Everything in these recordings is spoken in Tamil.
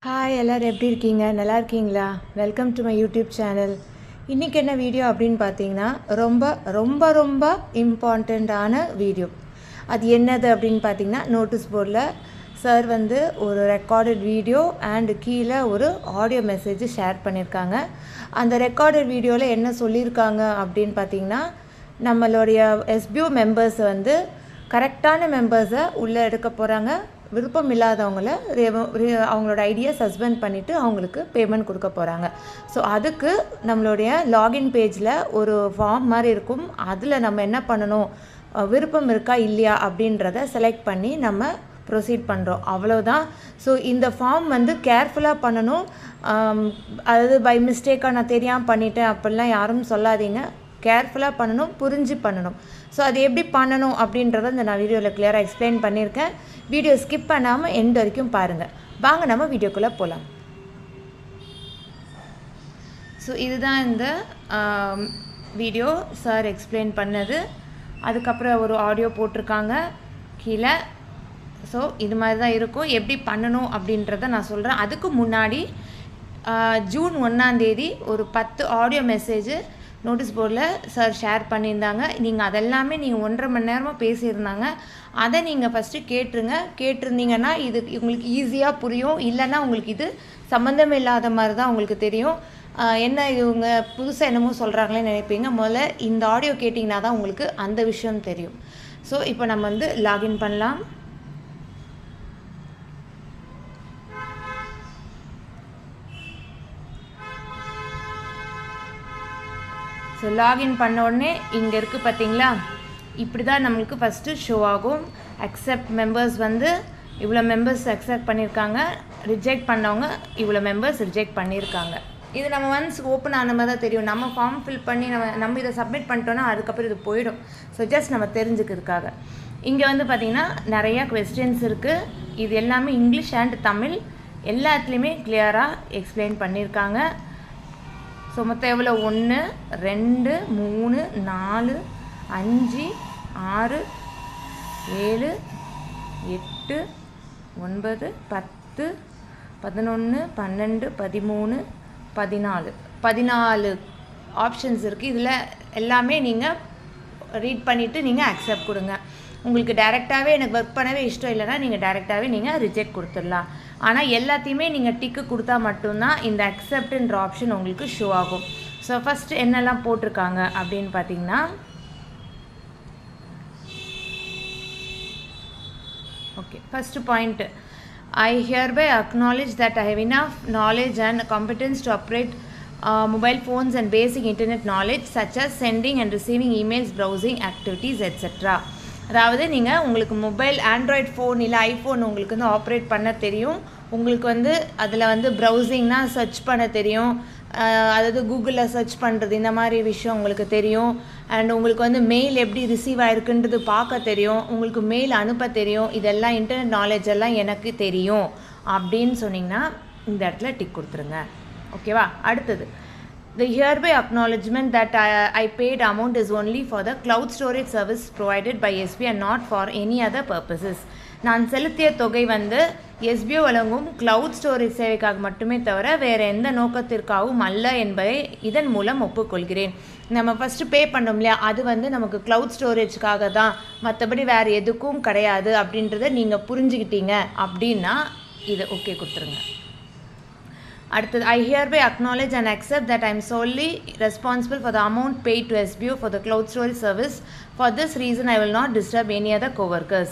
ஹாய் எல்லோரும் எப்படி இருக்கீங்க? நல்லா இருக்கீங்களா? Welcome to my YouTube channel. இன்றைக்கி என்ன வீடியோ அப்படின்னு பார்த்தீங்கன்னா ரொம்ப ரொம்ப ரொம்ப இம்பார்ட்டண்ட்டான வீடியோ. அது என்னது அப்படின்னு பார்த்தீங்கன்னா, நோட்டீஸ் போர்டில் சார் வந்து ஒரு ரெக்கார்டட் வீடியோ அண்டு கீழே ஒரு ஆடியோ மெசேஜ் ஷேர் பண்ணியிருக்காங்க. அந்த ரெக்கார்டட் வீடியோவில் என்ன சொல்லியிருக்காங்க அப்படின்னு பார்த்தீங்கன்னா, நம்மளுடைய எஸ்பிஓ மெம்பர்ஸை வந்து கரெக்டான மெம்பர்ஸை உள்ளே எடுக்க போகிறாங்க. விருப்பம் இல்லாதவங்கள அவங்களோட ஐடியை சஸ்பெண்ட் பண்ணிவிட்டு அவங்களுக்கு பேமெண்ட் கொடுக்க போகிறாங்க. ஸோ அதுக்கு நம்மளுடைய லாகின் பேஜில் ஒரு ஃபார்ம் மாதிரி இருக்கும். அதில் நம்ம என்ன பண்ணணும், விருப்பம் இருக்கா இல்லையா அப்படின்றத செலக்ட் பண்ணி நம்ம ப்ரொசீட் பண்ணுறோம். அவ்வளோதான். ஸோ இந்த ஃபார்ம் வந்து கேர்ஃபுல்லாக பண்ணணும். அதாவது பை மிஸ்டேக்காக நான் தெரியாமல் பண்ணிட்டேன் அப்படிலாம் யாரும் சொல்லாதீங்க. கேர்ஃபுல்லாக பண்ணணும், புரிஞ்சு பண்ணணும். ஸோ அது எப்படி பண்ணணும் அப்படின்றத இந்த நான் வீடியோவில் கிளியராக எக்ஸ்பிளைன் பண்ணியிருக்கேன். வீடியோ ஸ்கிப் பண்ணாமல் எண்ட் வரைக்கும் பாருங்கள். வாங்க நம்ம வீடியோக்குள்ளே போகலாம். ஸோ இதுதான் இந்த வீடியோ சார் எக்ஸ்பிளைன் பண்ணது. அதுக்கப்புறம் ஒரு ஆடியோ போட்டிருக்காங்க கீழே. ஸோ இது மாதிரி தான் இருக்கும். எப்படி பண்ணணும் அப்படின்றத நான் சொல்கிறேன். அதுக்கு முன்னாடி ஜூன் 1 ஒரு 10 ஆடியோ மெசேஜ் நோட்டீஸ் போர்டில் சார் ஷேர் பண்ணியிருந்தாங்க. நீங்கள் அதெல்லாமே நீங்கள் 1.5 மணி நேரமாக பேசியிருந்தாங்க. அதை நீங்கள் ஃபஸ்ட்டு கேட்டிருந்தீங்கன்னா இது உங்களுக்கு ஈஸியாக புரியும். இல்லைன்னா உங்களுக்கு இது சம்மந்தம் இல்லாத மாதிரி தான் உங்களுக்கு தெரியும். என்ன இவங்க புதுசாக என்னமோ சொல்கிறாங்களேன்னு நினைப்பீங்க. முதல்ல இந்த ஆடியோ கேட்டிங்கன்னா தான் உங்களுக்கு அந்த விஷயம் தெரியும். ஸோ இப்போ நம்ம வந்து லாகின் பண்ணலாம். ஸோ லாகின் பண்ண உடனே இங்கே இருக்குது பார்த்தீங்களா, இப்படி தான் நம்மளுக்கு ஃபஸ்ட்டு ஷோ ஆகும். அக்செப்ட் மெம்பர்ஸ் வந்து இவ்வளோ மெம்பர்ஸ் அக்செப்ட் பண்ணியிருக்காங்க, ரிஜெக்ட் பண்ணவங்க இவ்வளோ மெம்பர்ஸ் ரிஜெக்ட் பண்ணியிருக்காங்க. இது நம்ம ஒன்ஸ் ஓப்பன் ஆன மாதிரி தான் தெரியும். நம்ம ஃபார்ம் ஃபில் பண்ணி நம்ம இதை சப்மிட் பண்ணிட்டோன்னா அதுக்கப்புறம் இது போயிடும். ஸோ ஜஸ்ட் நம்ம தெரிஞ்சுக்கிறதுக்காக இங்கே வந்து பார்த்திங்கன்னா நிறையா கொஸ்டின்ஸ் இருக்குது. இது எல்லாமே இங்கிலீஷ் அண்ட் தமிழ் எல்லாத்துலேயுமே கிளியராக எக்ஸ்பிளைன் பண்ணியிருக்காங்க. ஸோ மொத்தம் எவ்வளோ, 1 2 3 4 5 6 7 8 9 10 11 12 13 14 ஆப்ஷன்ஸ் இருக்குது. இதில் எல்லாமே நீங்கள் ரீட் பண்ணிவிட்டு நீங்கள் அக்செப்ட் கொடுங்க. உங்களுக்கு டைரெக்டாகவே எனக்கு ஒர்க் பண்ணவே இஷ்டம் இல்லைன்னா நீங்கள் டைரெக்டாகவே நீங்கள் ரிஜெக்ட் கொடுத்துடலாம். ஆனால் எல்லாத்தையுமே நீங்கள் டிக்கு கொடுத்தா மட்டும்தான் இந்த அக்செப்ட்ன்ற ஆப்ஷன் உங்களுக்கு ஷோ ஆகும். ஸோ ஃபஸ்ட்டு என்னெல்லாம் போட்டிருக்காங்க அப்படின்னு பார்த்தீங்கன்னா, okay, first point, I hereby acknowledge that I have enough knowledge and competence to operate mobile phones and basic internet knowledge such as sending and receiving emails, browsing activities, etc. அதாவது நீங்கள் உங்களுக்கு மொபைல் ஆண்ட்ராய்ட் ஃபோன் இல்லை ஐஃபோன் உங்களுக்கு வந்து ஆப்ரேட் பண்ண தெரியும். உங்களுக்கு வந்து அதில் வந்து ப்ரௌசிங்னா சர்ச் பண்ண தெரியும். அதாவது கூகுளில் சர்ச் பண்ணுறது இந்த மாதிரி விஷயம் உங்களுக்கு தெரியும். அண்ட் உங்களுக்கு வந்து மெயில் எப்படி ரிசீவ் ஆகிருக்குன்றது பார்க்க தெரியும். உங்களுக்கு மெயில் அனுப்ப தெரியும். இதெல்லாம் இன்டர்நெட் நாலேஜ் எல்லாம் எனக்கு தெரியும் அப்படின்னு சொன்னிங்கன்னா இந்த இடத்துல டிக் கொடுத்துருங்க. ஓகேவா? அடுத்தது, the hereby acknowledgement that I paid amount is only for the cloud storage service provided by SBO and not for any other purposes. நான் செலுத்திய தொகை வந்து எஸ்பிஓ வழங்கும் கிளவுட் ஸ்டோரேஜ் சேவைக்காக மட்டுமே தவிர வேறு எந்த நோக்கத்திற்காகவும் அல்ல என்பதை இதன் மூலம் ஒப்புக்கொள்கிறேன். நம்ம ஃபஸ்ட்டு பே பண்ணோம் இல்லையா, அது வந்து நமக்கு கிளவுட் ஸ்டோரேஜ்க்காக தான், மற்றபடி வேறு எதுக்கும் கிடையாது அப்படின்றத நீங்கள் புரிஞ்சுக்கிட்டீங்க அப்படின்னா இதை ஓகே கொடுத்துருங்க. அடுத்தது, I hereby acknowledge and accept that I am solely responsible for the amount paid to SBO for the cloud storage service. For this reason, I will not disturb any other co-workers.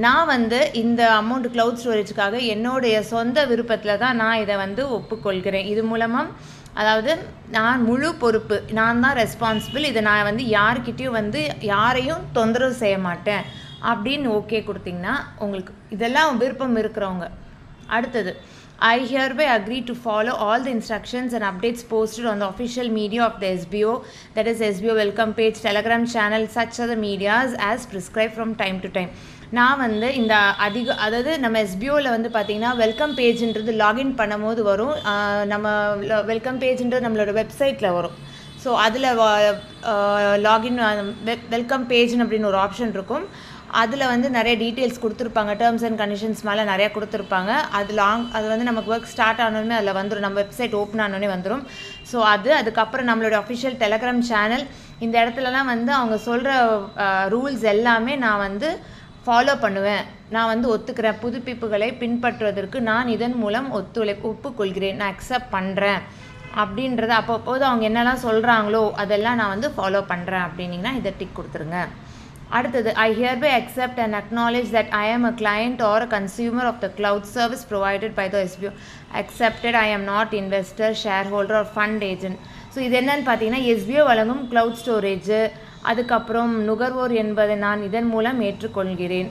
நான் வந்து இந்த அமௌண்ட் க்ளவுட் ஸ்டோரேஜுக்காக என்னுடைய சொந்த விருப்பத்தில் தான் நான் இதை வந்து ஒப்புக்கொள்கிறேன். இது மூலமாக அதாவது நான் முழு பொறுப்பு, நான் தான் ரெஸ்பான்சிபிள். இதை நான் வந்து யார்கிட்டையும் வந்து யாரையும் தொந்தரவு செய்ய மாட்டேன் அப்படின்னு ஓகே கொடுத்தீங்கன்னா உங்களுக்கு இதெல்லாம் விருப்பம் இருக்கிறவங்க. அடுத்தது, I hereby agree to follow all the instructions and updates posted on the official media of the SBO, that is SBO welcome page, Telegram channel, such other medias as prescribed from time to time. நான் வந்து இந்த அதாவது நம்ம எஸ்பிஓவில் வந்து பார்த்திங்கன்னா வெல்கம் பேஜ்ன்றது லாகின் பண்ணும் போது வரும். நம்ம வெல்கம் பேஜ்ன்றது நம்மளோட வெப்சைட்டில் வரும். ஸோ அதில் லாகின் வெல்கம் பேஜ்னு அப்படின்னு ஒரு ஆப்ஷன் இருக்கும். அதில் வந்து நிறைய டீட்டெயில்ஸ் கொடுத்துருப்பாங்க, டேர்ம்ஸ் அண்ட் கண்டிஷன்ஸ் மேலே நிறையா கொடுத்துருப்பாங்க. அது வந்து நமக்கு ஒர்க் ஸ்டார்ட் ஆனோடனே அதில் வந்துடும், நம்ம வெப்சைட் ஓப்பன் ஆனோடனே வந்துடும். ஸோ அதுக்கப்புறம் நம்மளோட அஃபிஷியல் டெலகிராம் சேனல், இந்த இடத்துலலாம் வந்து அவங்க சொல்கிற ரூல்ஸ் எல்லாமே நான் வந்து ஃபாலோ பண்ணுவேன், நான் வந்து ஒத்துக்கிறேன். புதுப்பிப்புகளை பின்பற்றுவதற்கு நான் இதன் மூலம் ஒப்புக்கொள்கிறேன், நான் அக்செப்ட் பண்ணுறேன் அப்படின்றத அப்போது அவங்க என்னெல்லாம் சொல்கிறாங்களோ அதெல்லாம் நான் வந்து ஃபாலோ பண்ணுறேன் அப்படின்னிங்கன்னா இதை டிக் கொடுத்துருங்க. அடுத்தது, I hereby accept and acknowledge that I am a client or a consumer of the cloud service provided by the SBO. Accepted, I am not investor, shareholder or fund agent. So இது என்னன்னு பார்த்தீங்கன்னா, SBO வழங்கும் க்ளவுட் ஸ்டோரேஜு, அதுக்கப்புறம் நுகர்வோர் என்பதை நான் இதன் மூலம் ஏற்றுக்கொள்கிறேன்.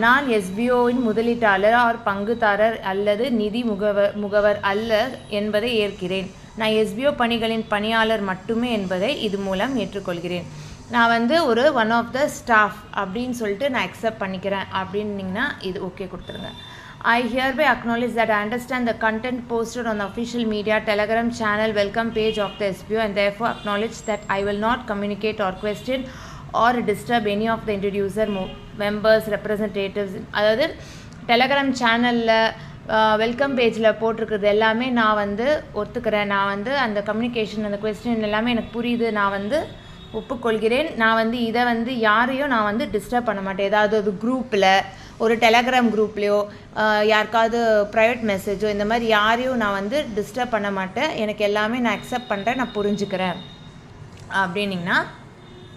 நான் SBOவின் முதலீட்டாளர் ஆர் பங்குதாரர் அல்லது நிதி முகவர் அல்ல என்பதை ஏற்கிறேன். நான் SBO பணிகளின் பணியாளர் மட்டுமே என்பதை இது மூலம் ஏற்றுக்கொள்கிறேன். நான் வந்து ஒரு ஒன் ஆஃப் த ஸ்டாஃப் அப்படின்னு சொல்லிட்டு நான் அக்செப்ட் பண்ணிக்கிறேன் அப்படின்னிங்கன்னா இது ஓகே கொடுத்துருங்க. I hereby acknowledge that I understand the content posted on the official media Telegram channel welcome page of the SBO and therefore acknowledge that I will not communicate or question or disturb any of the introducer members representatives. அதாவது டெலகிராம் சேனலில் வெல்கம் பேஜில் போட்டிருக்கிறது எல்லாமே நான் வந்து ஒத்துக்கிறேன், நான் வந்து அந்த கம்யூனிகேஷன் அந்த கொஸ்டின் எல்லாமே எனக்கு புரியுது, நான் வந்து ஒப்புக்கொள்கிறேன். நான் வந்து இதை வந்து யாரையும் நான் வந்து டிஸ்டர்ப் பண்ண மாட்டேன். ஏதாவது ஒரு குரூப்பில், ஒரு டெலகிராம் குரூப்லேயோ யாருக்காவது ப்ரைவேட் மெசேஜோ இந்த மாதிரி யாரையும் நான் வந்து டிஸ்டர்ப் பண்ண மாட்டேன், எனக்கு எல்லாமே நான் அக்செப்ட் பண்ணுறேன், நான் புரிஞ்சுக்கிறேன் அப்படின்னிங்கன்னா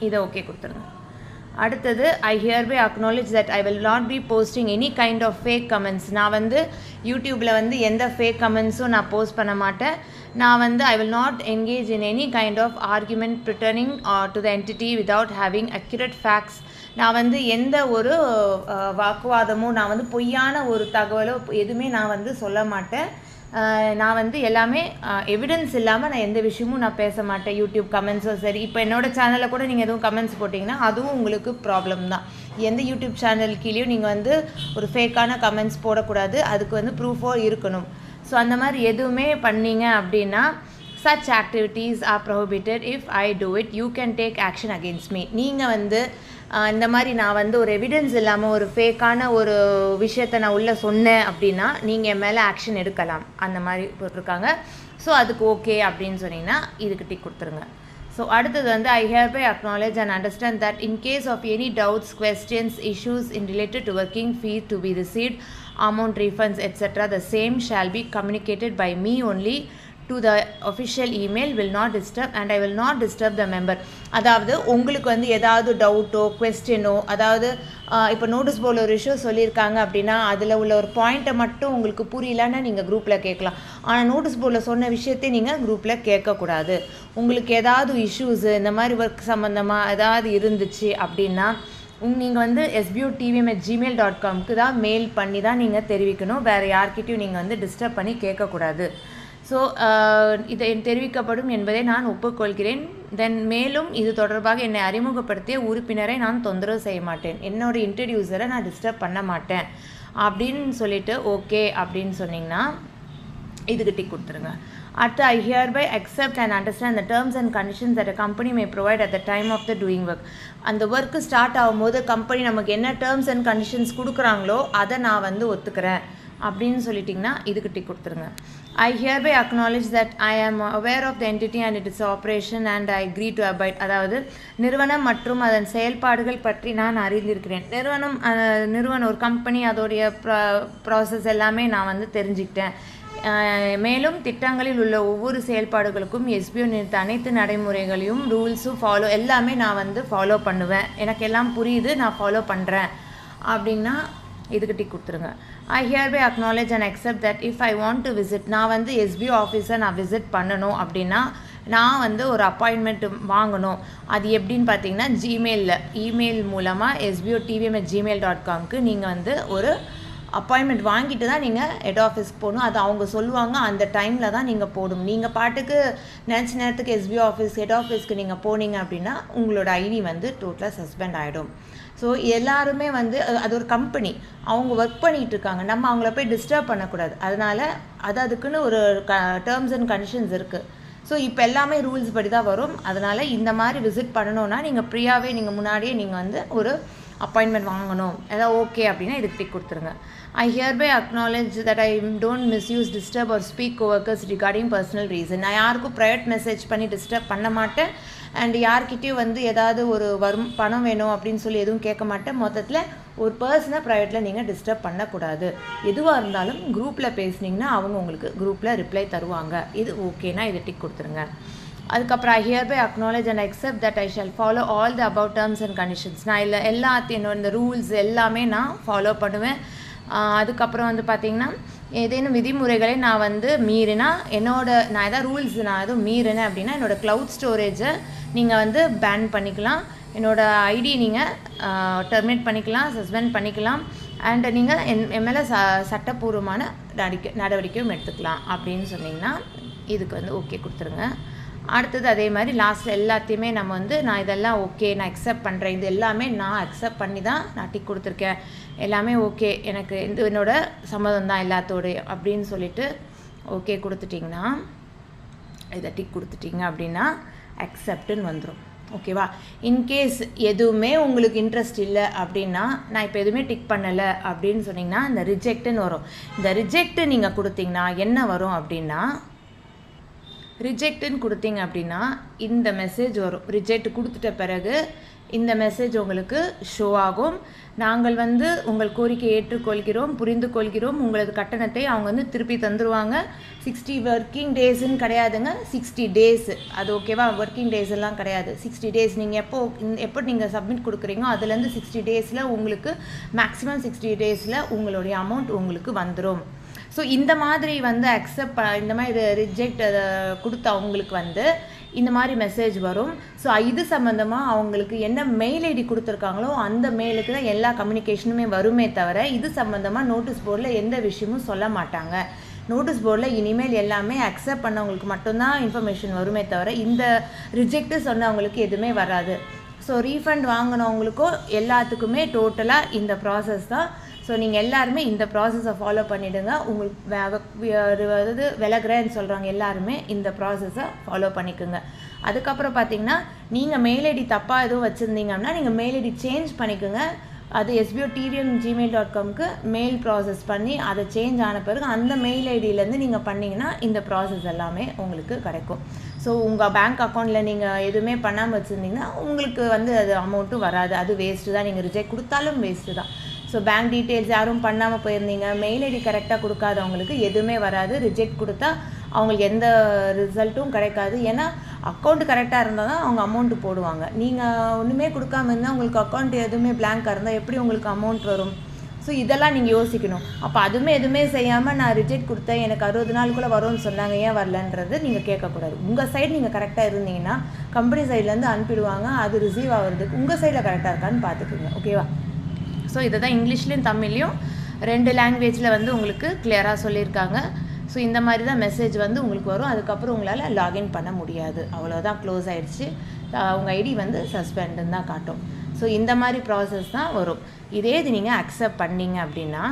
இதை ஓகே கொடுத்துருங்க. அடுத்தது, I hereby acknowledge that I will not be posting any kind of fake comments. நான் வந்து யூடியூப்பில் வந்து எந்த ஃபேக் கமெண்ட்ஸும் நான் போஸ்ட் பண்ண மாட்டேன். நான் வந்து I will not engage in any kind of argument pertaining to the entity without having accurate facts. நான் வந்து எந்த ஒரு வாக்குவாதமோ, நான் வந்து பொய்யான ஒரு தகவலோ எதுவுமே நான் வந்து சொல்ல மாட்டேன். நான் வந்து எல்லாமே எவிடன்ஸ் இல்லாமல் நான் எந்த விஷயமும் நான் பேச மாட்டேன். யூடியூப் கமெண்ட்ஸும் சரி, இப்போ என்னோடய சேனலில் கூட நீங்கள் எதுவும் கமெண்ட்ஸ் போட்டிங்கன்னா அதுவும் உங்களுக்கு ப்ராப்ளம் தான். எந்த யூடியூப் சேனல் கீழேயும் நீங்கள் வந்து ஒரு ஃபேக்கான கமெண்ட்ஸ் போடக்கூடாது, அதுக்கு வந்து ப்ரூஃபோ இருக்கணும். ஸோ அந்த மாதிரி எதுவுமே பண்ணீங்க அப்படின்னா such activities are prohibited. If I do it, you can take action against me. நீங்கள் வந்து இந்த மாதிரி நான் வந்து ஒரு எவிடன்ஸ் இல்லாமல் ஒரு ஃபேக்கான ஒரு விஷயத்தை நான் உள்ளே சொன்னேன் அப்படின்னா நீங்கள் என் மேலே ஆக்ஷன் எடுக்கலாம், அந்த மாதிரி போட்டிருக்காங்க. ஸோ அதுக்கு ஓகே அப்படின்னு சொன்னீங்கன்னா இதுக்கு டிக் கொடுத்துருங்க. ஸோ அடுத்தது வந்து, I hereby acknowledge and understand that in case of any doubts, questions, issues in related to working fee to be received, amount refunds, etc., the same shall be communicated by me only to the official email, will not disturb and I will not disturb the member. அதாவது உங்களுக்கு வந்து ஏதாவது டவுட்டோ குவெஸ்டினோ, அதாவது இப்போ நோட்டீஸ் போர்டில் ஒரு இஷ்யூ சொல்லியிருக்காங்க அப்படின்னா அதில் உள்ள ஒரு பாயிண்ட்டை மட்டும் உங்களுக்கு புரியலன்னா நீங்கள் குரூப்பில் கேட்கலாம். ஆனால் நோட்டீஸ் போர்டில் சொன்ன விஷயத்தை நீங்கள் குரூப்பில் கேட்கக்கூடாது. உங்களுக்கு ஏதாவது இஷ்யூஸு இந்த மாதிரி ஒர்க் சம்மந்தமாக ஏதாவது இருந்துச்சு அப்படின்னா நீங்கள் வந்து sbo.tvm@gmail.com தான் மெயில் பண்ணி தான் நீங்கள் தெரிவிக்கணும். வேறு யார்கிட்டையும் நீங்கள் வந்து டிஸ்டர்ப் பண்ணி கேட்கக்கூடாது. ஸோ இதை தெரிவிக்கப்படும் என்பதை நான் ஒப்புக்கொள்கிறேன். தென் மேலும் இது தொடர்பாக என்னை அறிமுகப்படுத்திய உறுப்பினரை நான் தொந்தரவு செய்ய மாட்டேன், என்னோட இன்ட்ரடியூசரை நான் டிஸ்டர்ப் பண்ண மாட்டேன் அப்படின்னு சொல்லிட்டு ஓகே அப்படின்னு சொன்னிங்கன்னா இதுக்கு டிக் கொடுத்துருங்க. அடுத்து, I hereby accept and understand the terms and conditions that a company may provide at the time of the doing work. அந்த ஒர்க்கு ஸ்டார்ட் ஆகும்போது கம்பெனி நமக்கு என்ன டேர்ம்ஸ் அண்ட் கண்டிஷன்ஸ் கொடுக்குறாங்களோ அதை நான் வந்து ஒத்துக்கிறேன் அப்படின்னு சொல்லிட்டிங்கன்னா இதுக்கு டிக் கொடுத்துருங்க. I hereby acknowledge that I am aware of the entity and its operation and I agree to abide. அதாவது நிறுவனம் மற்றும் அதன் செயல்பாடுகள் பற்றி நான் அறிந்திருக்கிறேன். நிறுவனம் ஒரு கம்பெனி, அதோடைய ப்ராசஸ் எல்லாமே நான் வந்து தெரிஞ்சுக்கிட்டேன். மேலும் திட்டங்களில் உள்ள ஒவ்வொரு செயல்பாடுகளுக்கும் SBO நிறுத்த அனைத்து நடைமுறைகளையும் ரூல்ஸும் எல்லாமே நான் வந்து ஃபாலோ பண்ணுவேன், எனக்கு எல்லாம் புரியுது, நான் ஃபாலோ பண்ணுறேன் அப்படின்னா இதுக்கு டிக் கொடுத்துருங்க. I hereby acknowledge and accept that if I want to visit, நான் வந்து SBO ஆஃபீஸை நான் விசிட் பண்ணணும் அப்படின்னா நான் வந்து ஒரு அப்பாயின்மெண்ட் வாங்கணும். அது எப்படின்னு பார்த்தீங்கன்னா இமெயில் மூலமாக sbo.tvm@gmail.com நீங்கள் வந்து ஒரு அப்பாயின்மெண்ட் வாங்கிட்டு தான் நீங்கள் ஹெட் ஆஃபீஸ்க்கு போகணும். அது அவங்க சொல்லுவாங்க, அந்த டைமில் தான் நீங்கள் போடணும். நீங்கள் பாட்டுக்கு நினச்ச நேரத்துக்கு SBO ஆஃபீஸ் ஹெட் ஆஃபீஸ்க்கு நீங்கள் போனீங்க அப்படின்னா உங்களோட ஐடி வந்து டோட்டலாக சஸ்பெண்ட் ஆகிடும். ஸோ எல்லாருமே வந்து அது ஒரு கம்பெனி, அவங்க ஒர்க் பண்ணிகிட்டு இருக்காங்க, நம்ம அவங்கள போய் டிஸ்டர்ப் பண்ணக்கூடாது. அதனால் அதுக்குன்னு ஒரு டேர்ம்ஸ் அண்ட் கண்டிஷன்ஸ் இருக்குது. ஸோ இப்போ எல்லாமே ரூல்ஸ் படி தான் வரும். அதனால் இந்த மாதிரி விசிட் பண்ணணுன்னா நீங்கள் ப்ரீயாகவே நீங்கள் முன்னாடியே நீங்கள் வந்து ஒரு அப்பாயின்மெண்ட் வாங்கணும் ஏதாவது ஓகே அப்படின்னா இதுக்கு டிக் கொடுத்துருங்க. I hereby acknowledge that I don't misuse, disturb or speak coworkers regarding personal reason. நான் யாருக்கும் ப்ரைவேட் மெசேஜ் பண்ணி டிஸ்டர்ப் பண்ண மாட்டேன். அண்ட் யார்கிட்டையும் வந்து ஏதாவது ஒரு பணம் வேணும் அப்படின்னு சொல்லி எதுவும் கேட்க மாட்டேன். மொத்தத்தில் ஒரு பர்சனை ப்ரைவேட்டில் நீங்கள் டிஸ்டர்ப் பண்ணக்கூடாது. எதுவாக இருந்தாலும் குரூப்பில் பேசுனீங்கன்னா அவங்க உங்களுக்கு குரூப்பில் ரிப்ளை தருவாங்க. இது ஓகேனா இதை டிக் கொடுத்துருங்க. அதுக்கப்புறம் I hereby acknowledge and accept that I shall follow all the above terms and conditions. நான் இல்லை எல்லாத்தையும் இந்த ரூல்ஸ் எல்லாமே நான் ஃபாலோ பண்ணுவேன். அதுக்கப்புறம் வந்து பார்த்திங்கன்னா ஏதேனும் விதிமுறைகளை நான் வந்து மீறினா நான் எதாவது ரூல்ஸ் நான் எதுவும் மீறினேன் அப்படின்னா என்னோடய க்ளவுட் ஸ்டோரேஜை நீங்கள் வந்து பேன் பண்ணிக்கலாம். என்னோடய ஐடி நீங்கள் டெர்மினேட் பண்ணிக்கலாம், சஸ்பெண்ட் பண்ணிக்கலாம். அண்ட் நீங்கள் என் மேலே சட்டப்பூர்வமான நடவடிக்கையும் எடுத்துக்கலாம் அப்படின்னு சொன்னிங்கன்னா இதுக்கு வந்து ஓகே கொடுத்துருங்க. அடுத்தது அதே மாதிரி லாஸ்ட்டில் எல்லாத்தையுமே நம்ம வந்து நான் இதெல்லாம் ஓகே நான் அக்செப்ட் பண்ணுறேன், இது எல்லாமே நான் அக்செப்ட் பண்ணி தான் நான் டிக் கொடுத்துருக்கேன், எல்லாமே ஓகே எனக்கு என்னோட சம்மதம் தான் எல்லாத்தோடைய அப்படின்னு சொல்லிட்டு ஓகே கொடுத்துட்டிங்கன்னா இதை டிக் கொடுத்துட்டிங்க அப்படின்னா அக்செப்டுன்னு வந்துடும். ஓகேவா? இன்கேஸ் எதுவுமே உங்களுக்கு இன்ட்ரெஸ்ட் இல்லை அப்படின்னா நான் இப்போ எதுவுமே டிக் பண்ணலை அப்படின்னு சொன்னிங்கன்னா இந்த ரிஜெக்ட்டுன்னு வரும். இந்த ரிஜெக்ட்டு நீங்கள் கொடுத்தீங்கன்னா என்ன வரும் அப்படின்னா ரிஜெக்ட்டுன்னு கொடுத்தீங்க அப்படின்னா இந்த மெசேஜ் வரும். ரிஜெக்ட் கொடுத்துட்ட பிறகு இந்த மெசேஜ் உங்களுக்கு ஷோ ஆகும். நாங்கள் வந்து உங்கள் கோரிக்கை ஏற்றுக்கொள்கிறோம், புரிந்து கொள்கிறோம், உங்களது கட்டணத்தை அவங்க வந்து திருப்பி தந்துடுவாங்க. 60 ஒர்க்கிங் டேஸ்ன்னு கிடையாதுங்க, 60 டேஸ். அது ஓகேவா? ஒர்க்கிங் டேஸ் எல்லாம் கிடையாது, 60 டேஸ். நீங்கள் எப்போ நீங்கள் சப்மிட் கொடுக்குறீங்களோ அதுலேருந்து 60 டேஸில் உங்களுக்கு மேக்ஸிமம் 60 டேஸில் உங்களுடைய அமௌண்ட் உங்களுக்கு வந்துடும். ஸோ இந்த மாதிரி வந்து இந்த மாதிரி ரிஜெக்ட் கொடுத்த அவங்களுக்கு வந்து இந்த மாதிரி மெசேஜ் வரும். ஸோ இது சம்மந்தமாக அவங்களுக்கு என்ன மெயில் ஐடி கொடுத்துருக்காங்களோ அந்த மெயிலுக்கு தான் எல்லா கம்யூனிகேஷனுமே வருமே தவிர இது சம்மந்தமாக நோட்டீஸ் போர்டில் எந்த விஷயமும் சொல்ல மாட்டாங்க. நோட்டீஸ் போர்டில் இனிமேல் எல்லாமே அக்செப்ட் பண்ணவங்களுக்கு மட்டும்தான் இன்ஃபர்மேஷன் வருமே தவிர இந்த ரிஜெக்ட்டு சொன்னவங்களுக்கு எதுவுமே வராது. ஸோ ரீஃபண்ட் வாங்கினவங்களுக்கும் எல்லாத்துக்குமே டோட்டலாக இந்த ப்ராசஸ் தான். ஸோ நீங்கள் எல்லாருமே இந்த ப்ராசஸை ஃபாலோ பண்ணிவிடுங்க. உங்களுக்கு விலகிறேன்னு சொல்கிறவங்க எல்லாருமே இந்த ப்ராசஸை ஃபாலோ பண்ணிக்கோங்க. அதுக்கப்புறம் பார்த்தீங்கன்னா நீங்கள் மெயில் ஐடி தப்பாக எதுவும் வச்சுருந்தீங்கன்னா நீங்கள் மெயில் ஐடி சேஞ்ச் பண்ணிக்கோங்க. அது sbo@tdn@gmail.comக்கு மெயில் ப்ராசஸ் பண்ணி அதை சேஞ்ச் ஆன பிறகு அந்த மெயில் ஐடியிலேருந்து நீங்கள் பண்ணிங்கன்னா இந்த ப்ராசஸ் எல்லாமே உங்களுக்கு கிடைக்கும். ஸோ உங்கள் பேங்க் அக்கௌண்ட்டில் நீங்கள் எதுவுமே பண்ணாமல் வச்சுருந்தீங்கன்னா உங்களுக்கு வந்து அது அமௌண்ட்டும் வராது, அது வேஸ்ட்டு தான். நீங்கள் ரிஜெக்ட் கொடுத்தாலும் வேஸ்ட்டு தான். ஸோ பேங்க் டீட்டெயில்ஸ் யாரும் பண்ணாமல் போயிருந்தீங்க, மெயில் ஐடி கரெக்டாக கொடுக்காதவங்களுக்கு எதுவுமே வராது. ரிஜெக்ட் கொடுத்தா அவங்களுக்கு எந்த ரிசல்ட்டும் கிடைக்காது. ஏன்னா அக்கௌண்ட்டு கரெக்டாக இருந்தால் தான் அவங்க அமௌண்ட்டு போடுவாங்க. நீங்கள் ஒன்றுமே கொடுக்காம இருந்தால் உங்களுக்கு அக்கௌண்ட் எதுவுமே பிளாங்காக இருந்தால் எப்படி உங்களுக்கு அமௌண்ட் வரும்? ஸோ இதெல்லாம் நீங்கள் யோசிக்கணும். அப்போ எதுவுமே செய்யாமல் நான் ரிஜெக்ட் கொடுத்தேன், எனக்கு 60 நாளுக்குள்ளே வரும்னு சொன்னாங்க, ஏன் வரலன்றது நீங்கள் கேட்கக்கூடாது. உங்கள் சைடு நீங்கள் கரெக்டாக இருந்தீங்கன்னா கம்பெனி சைட்லேருந்து அனுப்பிடுவாங்க. அது ரிசீவ் ஆகிறதுக்கு உங்கள் சைடில் கரெக்டாக இருக்கான்னு பார்த்துக்குங்க. ஓகேவா? ஸோ இதை தான் இங்கிலீஷ்லேயும் தமிழ்லையும் 2 லாங்குவேஜில் வந்து உங்களுக்கு கிளியராக சொல்லியிருக்காங்க. ஸோ இந்த மாதிரி தான் மெசேஜ் வந்து உங்களுக்கு வரும். அதுக்கப்புறம் உங்களால் லாகின் பண்ண முடியாது, அவ்வளோதான், க்ளோஸ் ஆகிடுச்சு. உங்கள் ஐடி வந்து சஸ்பெண்டுன்னு தான் காட்டும். ஸோ இந்த மாதிரி ப்ராசஸ் தான் வரும். இது நீங்கள் அக்செப்ட் பண்ணிங்க அப்படின்னா